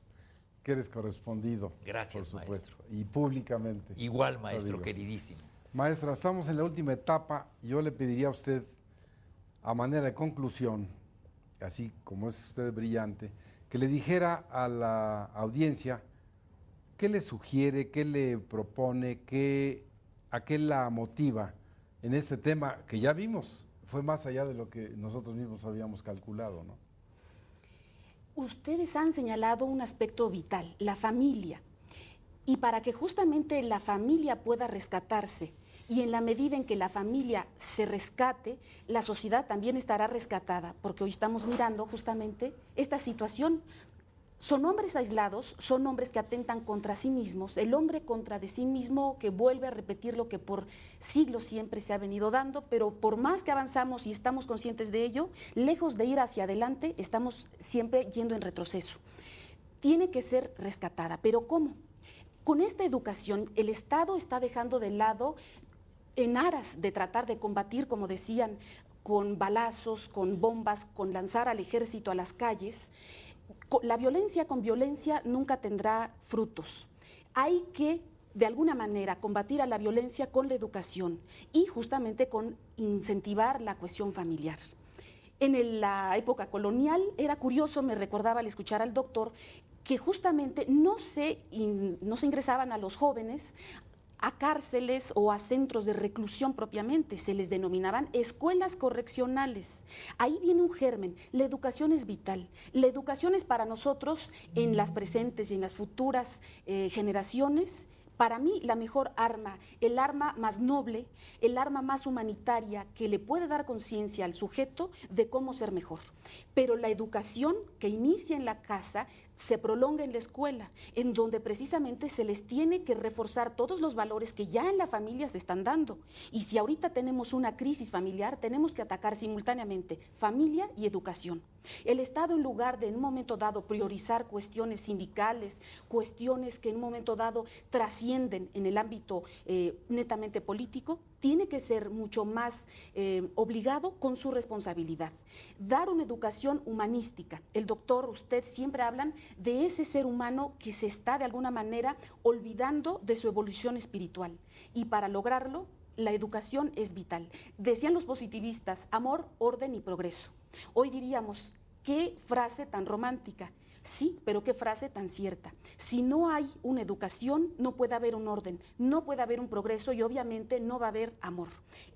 Que eres correspondido. Gracias, por supuesto, maestro. y públicamente. Igual, maestro, digo. queridísimo. Maestra, estamos en la última etapa. Yo le pediría a usted, a manera de conclusión, así como es usted brillante, que le dijera a la audiencia qué le sugiere, qué le propone, a qué la motiva en este tema que ya vimos, fue más allá de lo que nosotros mismos habíamos calculado, ¿no? Ustedes han señalado un aspecto vital, la familia. Y para que justamente la familia pueda rescatarse, y en la medida en que la familia se rescate, la sociedad también estará rescatada, porque hoy estamos mirando justamente esta situación. Son hombres aislados, son hombres que atentan contra sí mismos, el hombre contra de sí mismo que vuelve a repetir lo que por siglos siempre se ha venido dando, pero por más que avanzamos y estamos conscientes de ello, lejos de ir hacia adelante, estamos siempre yendo en retroceso. Tiene que ser rescatada, pero ¿cómo? Con esta educación, el Estado está dejando de lado, en aras de tratar de combatir, como decían, con balazos, con bombas, con lanzar al ejército a las calles. La violencia con violencia nunca tendrá frutos. Hay que, de alguna manera, combatir a la violencia con la educación y justamente con incentivar la cohesión familiar. En la época colonial era curioso, me recordaba al escuchar al doctor, que justamente no se ingresaban a los jóvenes a cárceles o a centros de reclusión propiamente, se les denominaban escuelas correccionales. Ahí viene un germen, la educación es vital, la educación es para nosotros en las presentes y en las futuras generaciones. Para mí la mejor arma, el arma más noble, el arma más humanitaria que le puede dar conciencia al sujeto de cómo ser mejor. Pero la educación que inicia en la casa se prolonga en la escuela, en donde precisamente se les tiene que reforzar todos los valores que ya en la familia se están dando. Y si ahorita tenemos una crisis familiar, tenemos que atacar simultáneamente familia y educación. El Estado, en lugar de en un momento dado priorizar cuestiones sindicales, cuestiones que en un momento dado trascienden en el ámbito netamente político, tiene que ser mucho más obligado con su responsabilidad. Dar una educación humanística. El doctor, usted siempre hablan de ese ser humano que se está de alguna manera olvidando de su evolución espiritual. Y para lograrlo, la educación es vital. Decían los positivistas, amor, orden y progreso. Hoy diríamos, qué frase tan romántica. Sí, pero qué frase tan cierta. Si no hay una educación, no puede haber un orden, no puede haber un progreso y obviamente no va a haber amor.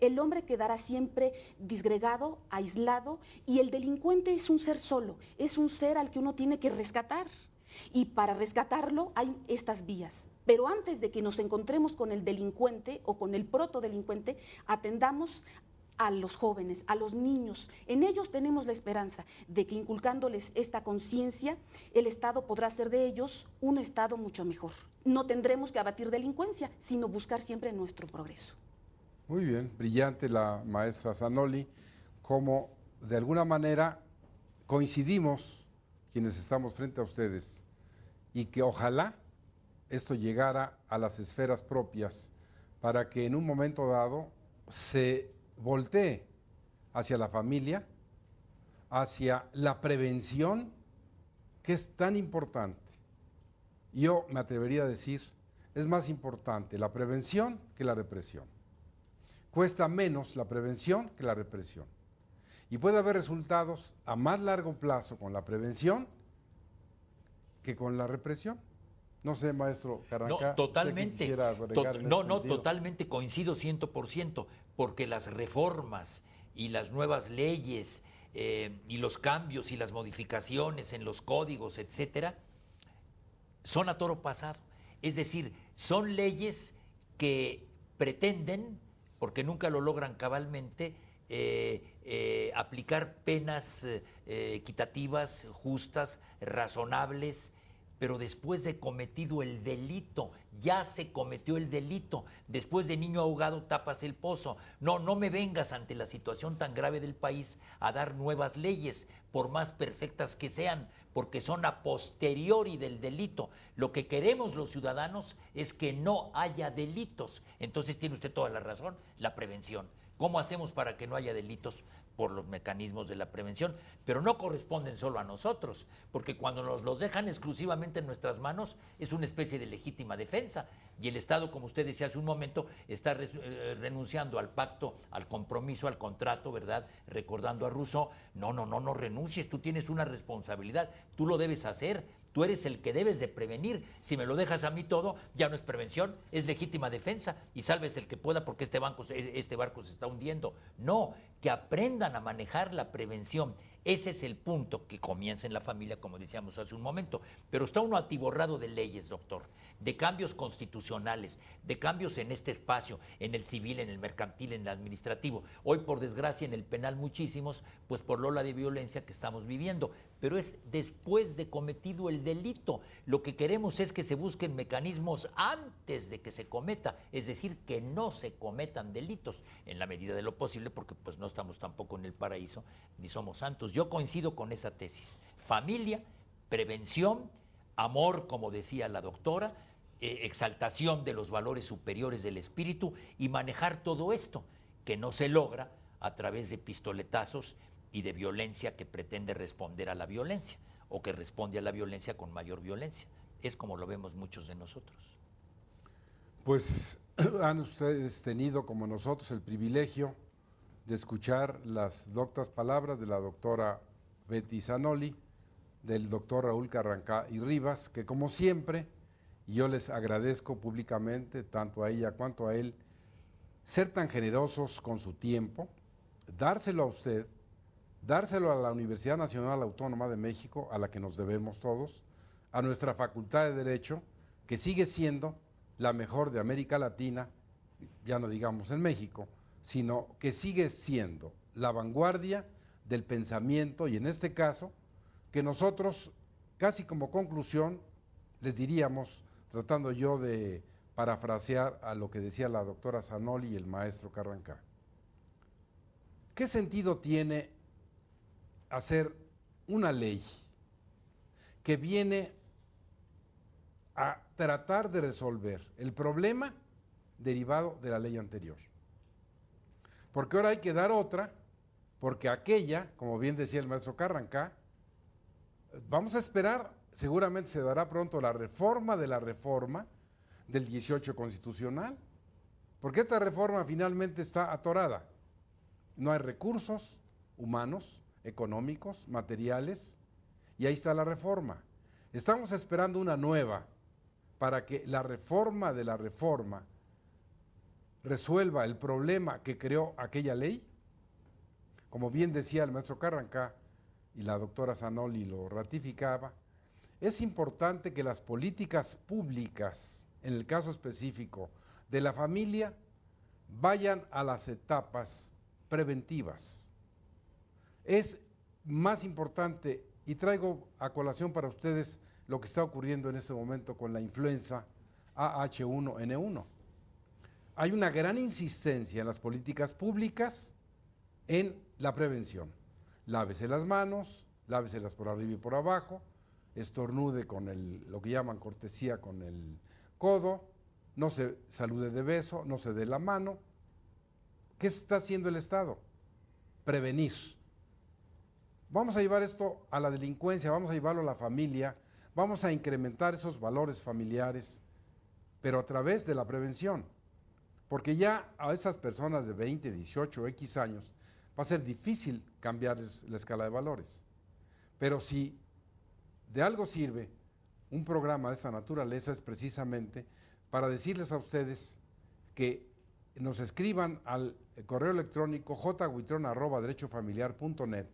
El hombre quedará siempre disgregado, aislado, y el delincuente es un ser solo, es un ser al que uno tiene que rescatar. Y para rescatarlo hay estas vías. Pero antes de que nos encontremos con el delincuente o con el protodelincuente, atendamos a los jóvenes, a los niños. En ellos tenemos la esperanza de que inculcándoles esta conciencia, el Estado podrá hacer de ellos un Estado mucho mejor. No tendremos que abatir delincuencia, sino buscar siempre nuestro progreso. Muy bien, brillante la maestra Zanoli, como de alguna manera coincidimos quienes estamos frente a ustedes y que ojalá esto llegara a las esferas propias para que en un momento dado se voltee hacia la familia, hacia la prevención, que es tan importante. Yo me atrevería a decir, es más importante la prevención que la represión. Cuesta menos la prevención que la represión. Y puede haber resultados a más largo plazo con la prevención que con la represión. No sé, maestro Carranca. No, totalmente. No, totalmente coincido 100%, porque las reformas y las nuevas leyes y los cambios y las modificaciones en los códigos, etcétera, son a toro pasado. Es decir, son leyes que pretenden, porque nunca lo logran cabalmente, aplicar penas equitativas, justas, razonables, pero después de cometido el delito, ya se cometió el delito, después de niño ahogado tapas el pozo. No, no me vengas ante la situación tan grave del país a dar nuevas leyes, por más perfectas que sean, porque son a posteriori del delito. Lo que queremos los ciudadanos es que no haya delitos. Entonces tiene usted toda la razón, la prevención. ¿Cómo hacemos para que no haya delitos? Por los mecanismos de la prevención, pero no corresponden solo a nosotros, porque cuando nos los dejan exclusivamente en nuestras manos es una especie de legítima defensa, y el Estado, como usted decía hace un momento, está renunciando al pacto, al compromiso, al contrato, ¿verdad? Recordando a Rousseau, no renuncies, tú tienes una responsabilidad, tú lo debes hacer, tú eres el que debes de prevenir. Si me lo dejas a mí todo, ya no es prevención, es legítima defensa, y salves el que pueda porque este barco se está hundiendo. No, que aprendan a manejar la prevención. Ese es el punto, que comienza en la familia, como decíamos hace un momento. Pero está uno atiborrado de leyes, doctor, de cambios constitucionales, de cambios en este espacio, en el civil, en el mercantil, en el administrativo. Hoy, por desgracia, en el penal muchísimos, pues por la ola de violencia que estamos viviendo. Pero es después de cometido el delito. Lo que queremos es que se busquen mecanismos antes de que se cometa, es decir, que no se cometan delitos, en la medida de lo posible, porque pues no estamos tampoco en el paraíso, ni somos santos. Yo coincido con esa tesis. Familia, prevención, amor, como decía la doctora, exaltación de los valores superiores del espíritu, y manejar todo esto, que no se logra a través de pistoletazos y de violencia que pretende responder a la violencia, o que responde a la violencia con mayor violencia. Es como lo vemos muchos de nosotros. Pues han ustedes tenido, como nosotros, el privilegio de escuchar las doctas palabras de la doctora Betty Zanoli, del doctor Raúl Carrancá y Rivas, que como siempre, y yo les agradezco públicamente, tanto a ella cuanto a él, ser tan generosos con su tiempo, dárselo a usted, dárselo a la Universidad Nacional Autónoma de México, a la que nos debemos todos, a nuestra Facultad de Derecho, que sigue siendo la mejor de América Latina, ya no digamos en México, sino que sigue siendo la vanguardia del pensamiento, y en este caso, que nosotros, casi como conclusión, les diríamos, tratando yo de parafrasear a lo que decía la doctora Zanoli y el maestro Carrancá, ¿qué sentido tiene hacer una ley que viene a tratar de resolver el problema derivado de la ley anterior? Porque ahora hay que dar otra, porque aquella, como bien decía el maestro Carrancá, vamos a esperar, seguramente se dará pronto la reforma de la reforma del 18 constitucional, porque esta reforma finalmente está atorada. No hay recursos humanos, económicos, materiales, y ahí está la reforma. Estamos esperando una nueva para que la reforma de la reforma resuelva el problema que creó aquella ley. Como bien decía el maestro Carrancá, y la doctora Zanoli lo ratificaba, es importante que las políticas públicas, en el caso específico de la familia, vayan a las etapas preventivas. Es más importante, y traigo a colación para ustedes lo que está ocurriendo en este momento con la influenza AH1N1. Hay una gran insistencia en las políticas públicas en la prevención. Lávese las manos, láveselas por arriba y por abajo, estornude con lo que llaman cortesía con el codo, no se salude de beso, no se dé la mano. ¿Qué está haciendo el Estado? Prevenir. Vamos a llevar esto a la delincuencia, vamos a llevarlo a la familia, vamos a incrementar esos valores familiares, pero a través de la prevención. Porque ya a esas personas de 20, 18, X años, va a ser difícil cambiarles la escala de valores. Pero si de algo sirve un programa de esta naturaleza, es precisamente para decirles a ustedes que nos escriban al correo electrónico jhuitron@derechofamiliar.net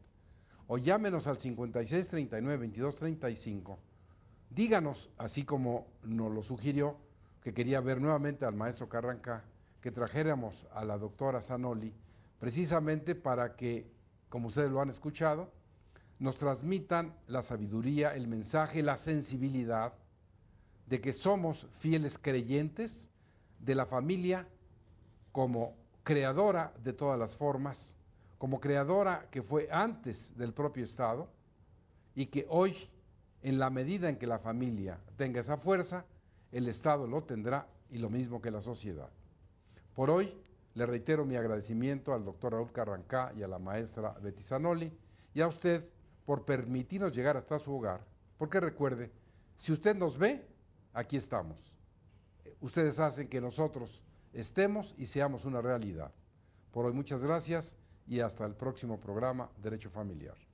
o llámenos al 56 39 22 35. Díganos, así como nos lo sugirió, que quería ver nuevamente al maestro Carrancá, que trajéramos a la doctora Zanoli, precisamente para que, como ustedes lo han escuchado, nos transmitan la sabiduría, el mensaje, la sensibilidad de que somos fieles creyentes de la familia como creadora de todas las formas, como creadora que fue antes del propio Estado y que hoy, en la medida en que la familia tenga esa fuerza, el Estado lo tendrá y lo mismo que la sociedad. Por hoy, le reitero mi agradecimiento al doctor Raúl Carrancá y a la maestra Betty Zanoli y a usted por permitirnos llegar hasta su hogar, porque recuerde, si usted nos ve, aquí estamos. Ustedes hacen que nosotros estemos y seamos una realidad. Por hoy muchas gracias y hasta el próximo programa Derecho Familiar.